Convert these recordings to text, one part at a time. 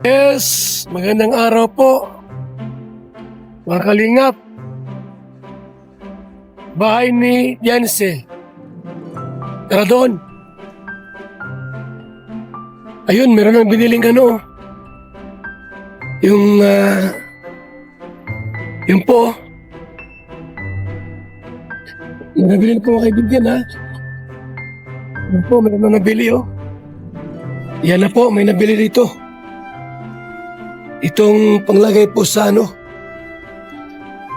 Yes, magandang araw po, mga kalingap. Bahay ni Yanse. Tara doon. Ayun, meron ng biniling ano. Yung po. May nabili po mga kaibigan, ha. Yan po, meron na nabili, oh. Yan na po, may nabili dito. Itong panglagay po sa ano,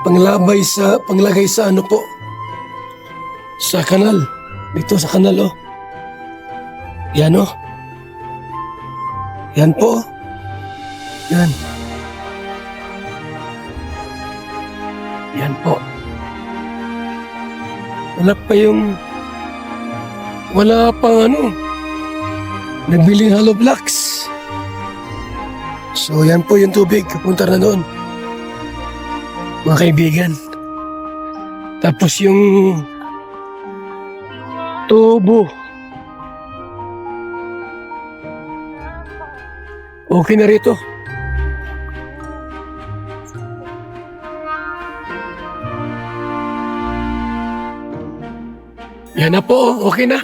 panglagay sa ano po, sa kanal, dito sa kanal, oh. Yan, oh. Yan po. Yan. Yan po. Wala pang ano, nagbiling hollow blocks. So yan po yung tubig, kapunta na doon, mga kaibigan. Tapos yung tubo, okay na rito. Yan na po, okay na.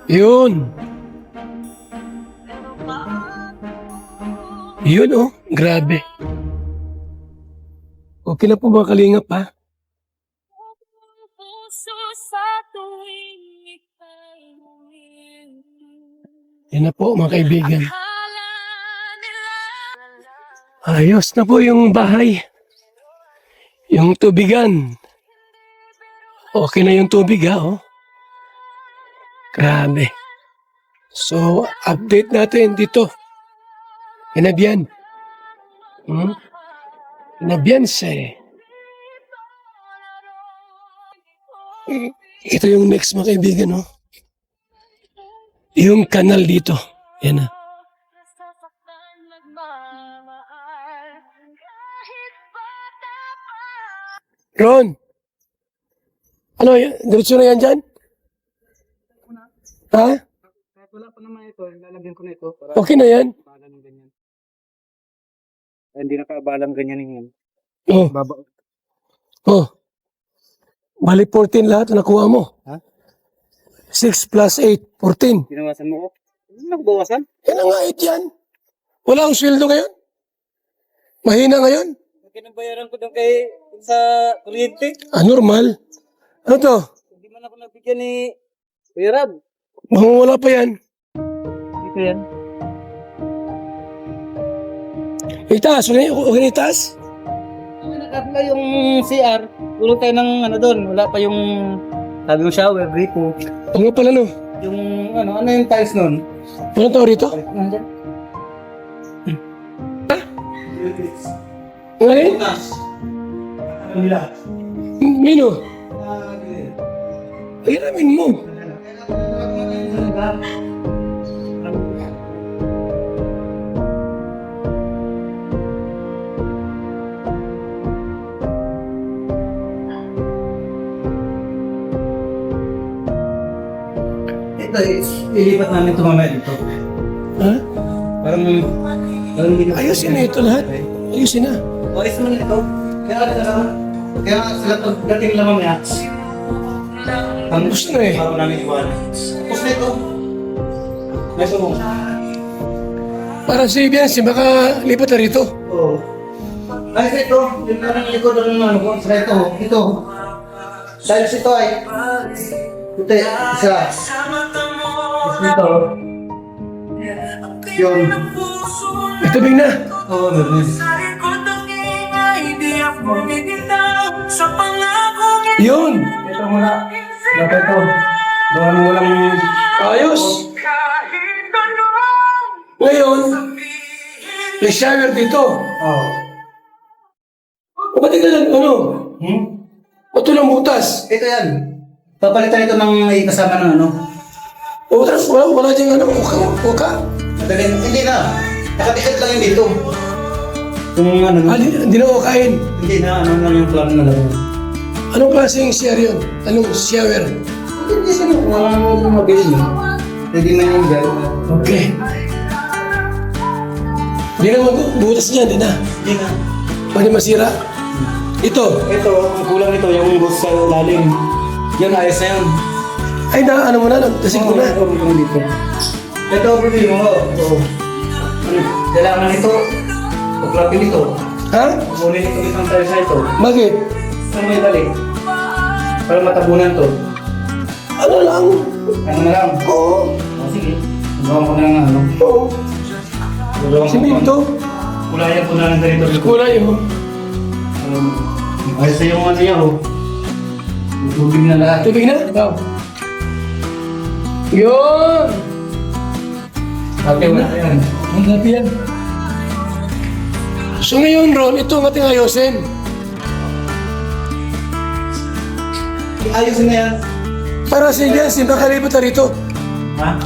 Yun. Yun, oh, grabe. Okay na po mga kalingap, ha? Yan na po mga kaibigan. Ayos na po yung bahay. Yung tubigan. Okay na yung tubig, ha, oh. Grabe. So, update natin dito. Inabian. Inabian ito yung next mga kaibigan, no? Yung kanal dito. Yan na. Ron! Ano, diretso na yan dyan? Ha? Wala pa naman ito, lalagyan ko na ito. Para Okay na yan? abalang ganyan. Hindi nakaabalang ganyan yan. Oh. Baba. Oh. Bali 14 lahat na nakuha mo. Ha? 6 plus 8, 14. Binawasan mo ko? Hindi nakabawasan? Yan ang nga 8 yan. Wala akong sweldo ngayon. Mahina ngayon. Kinabayaran ko doon kay sa kuryente. Normal. Ano to? Hindi man ako nabigyan ni Kuya Rab. Wala pa yan. Dito yan. Itaas. Okay na itaas? Nakapla yung CR. Tulog tayo ng ano doon. Wala pa yung sabi mo shower, gripo. Ano pala no? Yung ano yung tiles nun? Ano tao rito? Nandyan. Ngayon? Mino? Hiramin mo. Ito, ilipat namin ito mamaya dito. Ha? Parang dito. Ayusin na ito lahat. Ayusin na. O, ayos naman ito. Kaya sila pagdating lang mamaya. Ang Gusto na eh. bago namin iwan. Tapos na ito. May sumong. Para si Biansi, baka lipat na rito. Oo. Ayos ito. Yung parang likod ng ano ko. Saka ito. Ito. Dahil ito ay. Ito isa. Tapos nito. Yun. May tubig na. Oo, meron. Yun. Ito muna. Dapat ito. Walang Ayos. Ngayon, may shower dito. Oo. Kapatid na lang, ano? Ito lang butas. Ito yan. Papalitan ito ng may kasama ng ano. Butas, wala diyang ano, uka. Madali. Hindi na. Nakadikit lang yung dito. Yung ano. Hindi na ukain. Hindi na. Ano lang yung plano na lang. Anong klaseng shower yun? Anong shower? Hindi sa mga mabilis mo. Pwede na yung gano'n. Okay. Hindi ka magbutas niya, hindi na. Hindi na. Pwede masira. Ito. Ito, ang kulang nito, yung hose sa lalim. Yan, ayos na yun. Ay, na ano mo na, tasig ko na. Dito. Ito, problema mo. Ito. Kailangan nito. Tuklapin ito. Ha? Kunin ito isang tayo sa ito. Bakit? Saan may balik? Para matabunan to. Ano lang? Ano na lang? Oo. Sige. Gawin ko na ng ano. Oo. Simento. Kulayan ko na lang ganito. Kulay, oh. Ayos sa yung ano niya, oh. Tubig na lahat. Tubig na? Ikaw. Yun! Okay, wala yan. Ang gabi yan. So ngayon, Ron, ito ang ating ayosin. Ayusin na yan. Para si Jansen, makalipat na rito. Ha?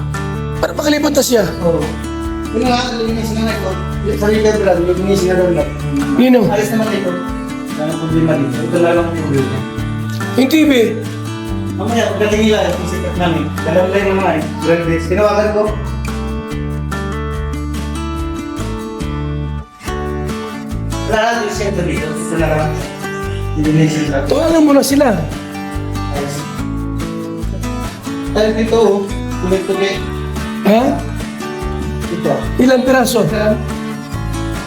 Para makalipat na siya. Oo. Yun nga, linisin na ito. Sa likod lang, linisin na lang. Yun o. Ayos naman ito. Wala nang problema dito. Ito na lang ang problema. Yung TV. Mamaya, pagdating nila, yung sikat namin. Dalawa lang naman eh. Grad days. Tinawagan ko. Wala na, yung sikat dito. Ito na lang. Linisin lang. Tawagan mo na sila. Ayos. Dahil dito, oh. Tuloy-tuloy. Ha? Ito. Ilang piraso?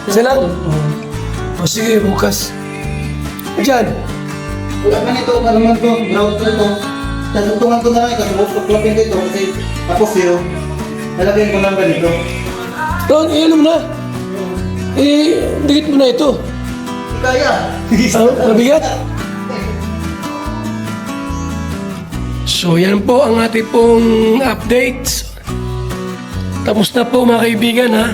Sila? Oo. O sige, bukas. Diyan. Wala ka nito, ano man ito, ground ko ito. Tatugtungan ko na lang, katulog-tuklapin ko ito kasi tapos yun, nalagyan ko lang ganito. Ron, iyan mo na. Dikit mo na ito. Hindi kaya. Mabigat? So yan po ang ating pong update. Tapos na po mga kaibigan ha.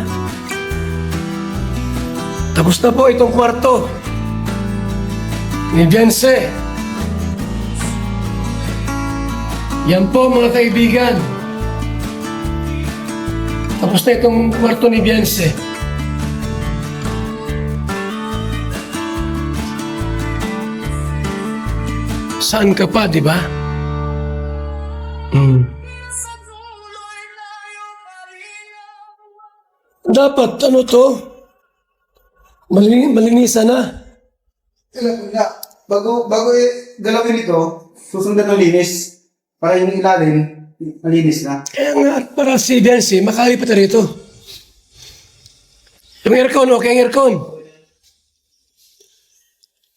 Tapos na po itong kwarto ni Beyonce. Yan po mga kaibigan. Tapos na itong kwarto ni Beyonce. Saan ka pa, di ba? Dapat ano to? Malinisan na. Bago galawin ito, susundan ng linis para yung ilalim, malinis na. Kaya nga, para si Beyonce, makalipat na rito. Yung aircon, okay ang aircon.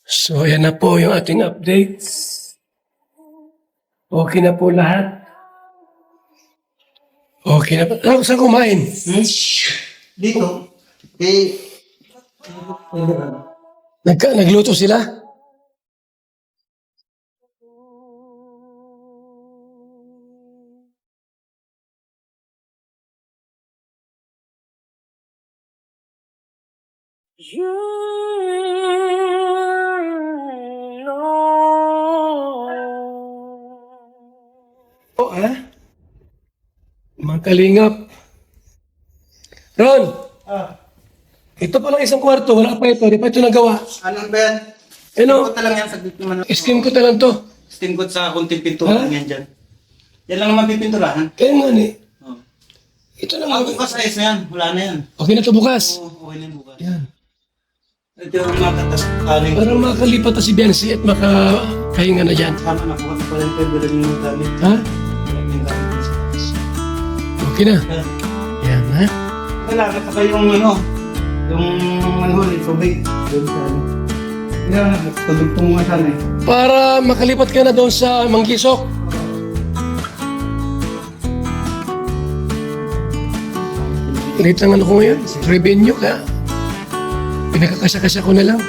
So, yan na po yung ating updates. Okay na po lahat. Okay na po. Saan kumain? Dito, eh, Nagluto sila? Oh, ha? Mga kalingap. Ron, ito pa lang isang kwarto, wala pa ito, di pa ito nagawa. ano ba yan? Ano? Steam coat na lang yan, saglit naman. Skim ko talang to. Steam coat sa kunting pintura lang yan dyan. Yan lang naman pipinturahan. Kaya nga ni, Oh. ito lang. Bukas ayos na yan, wala na yan. Okay na to bukas. Oo, okay na yan bukas. Yan. Ito yung mga katas-aling. Para makalipat na si Beyonce at makahinga na dyan. Tama na, bukas pa rin pwede rin yung gamit. Ha? Yung gamit. Okay na. Yan. Yan, ha? Kailangan pa yung ano, yung manhole, yung tubig. Doon sa ano. Kailangan, tudugtong mo sana eh. Para makalipat ka na doon sa Mangkisok. Late ang ano ko ngayon, revenue ka. Pinakakasya-kasya ko na lang.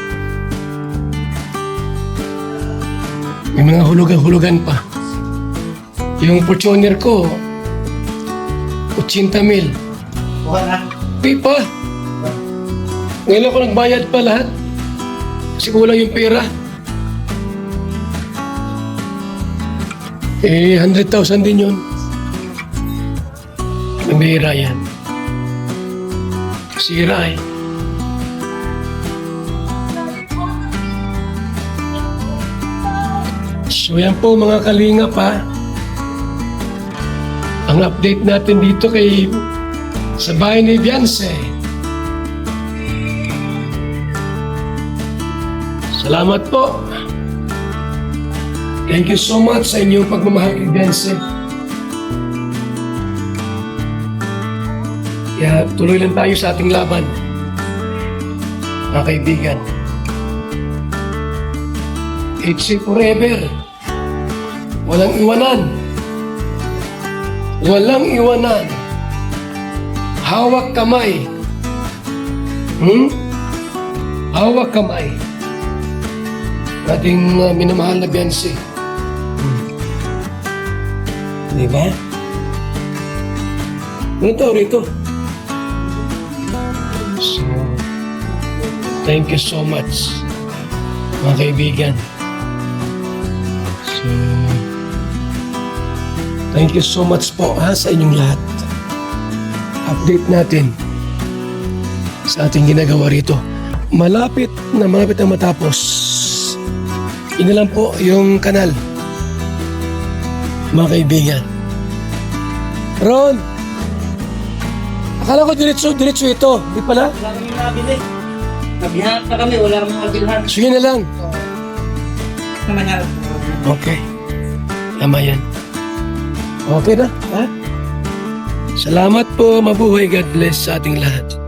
May mga hulugan-hulugan pa. Yung Fortuner ko, 80,000. Bukan na. Pipa. Ngayon ako nagbayad pa lahat. Kasi kulang yung pera. 100,000 din yun. Nabihira yan. Sira eh. So yan po mga kalingap ha. Ang update natin dito sa bahay ni Beyonce. Salamat po. Thank you so much sa inyong pagmamahal kay Benson. Kaya tuloy lang tayo sa ating laban, mga kaibigan. HC forever. Walang iwanan. Walang iwanan. Hawak kamay. Hawak kamay. Ating minamahal na Beyonce. Di ba? Ano tao rito? So, thank you so much, mga kaibigan. So, thank you so much po sa inyong lahat. Update natin sa ating ginagawa rito. Malapit na matapos. Ina lang po yung kanal, mga kaibigan. Ron! Akala ko diretso ito. Di pala? Wala kami nabili. Nabihanap na kami, wala kami mabilhan. So yun na lang. Naman yan. Okay. Tama yan. Okay na, ha? Salamat po. Mabuhay. God bless sa ating lahat.